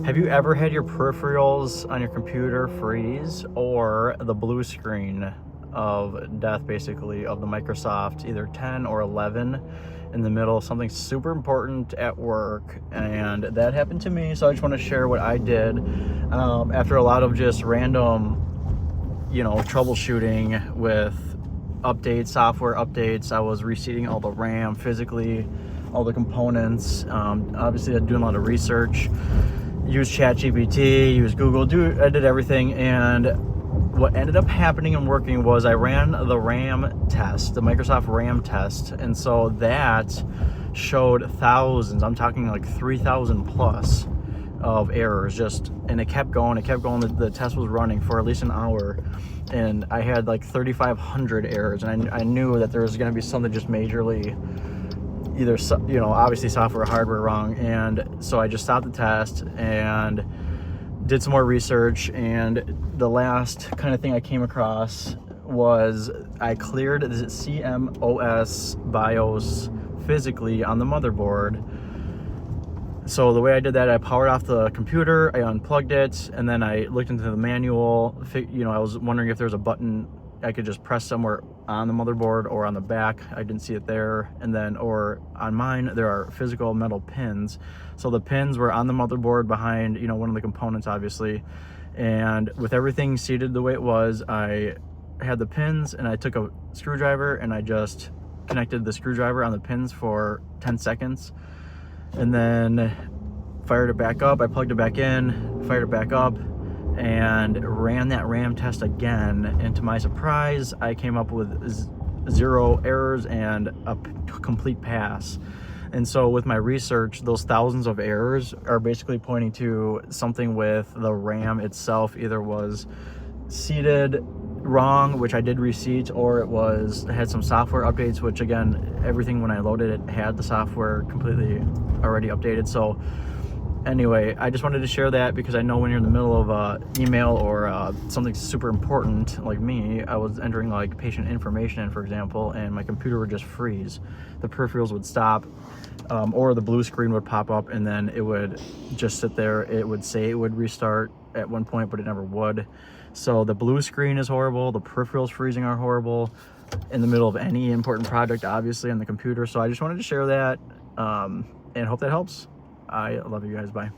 Have you ever had your peripherals on your computer freeze, or the blue screen of death, basically, of the Microsoft either 10 or 11 in the middle, something super important at work? And that happened to me, so I just want to share what I did after a lot of just random, troubleshooting with updates, software updates. I was reseating all the RAM physically, all the components. Obviously, I doing a lot of research. Use ChatGPT, use Google, I did everything. And what ended up happening and working was I ran the RAM test, the Microsoft RAM test. And so that showed thousands, I'm talking like 3,000 plus of errors, and it kept going. The test was running for at least an hour, and I had like 3,500 errors. And I knew that there was going to be something just majorly, either obviously software or hardware wrong. And so I just stopped the test and did some more research, and the last kind of thing I came across was I cleared the CMOS BIOS physically on the motherboard. So the way I did that, I powered off the computer, I unplugged it, and then I looked into the manual. I was wondering if there was a button I could just press somewhere on the motherboard or on the back. I didn't see it there. And then, or on mine, there are physical metal pins. So the pins were on the motherboard behind, one of the components, obviously. And with everything seated the way it was, I had the pins, and I took a screwdriver and I just connected the screwdriver on the pins for 10 seconds. And then fired it back up. I plugged it back in, fired it back up, and ran that RAM test again. And to my surprise, I came up with 0 errors and a complete pass. And so with my research, those thousands of errors are basically pointing to something with the RAM itself. Either was seated wrong, which I did reseat, or it had some software updates, which again, everything when I loaded it had the software completely already updated. So anyway, I just wanted to share that because I know when you're in the middle of email or something super important like me, I was entering like patient information in, for example, and my computer would just freeze. The peripherals would stop, or the blue screen would pop up, and then it would just sit there. It would say it would restart at one point, but it never would. So the blue screen is horrible. The peripherals freezing are horrible in the middle of any important project, obviously, on the computer. So I just wanted to share that and hope that helps. I love you guys. Bye.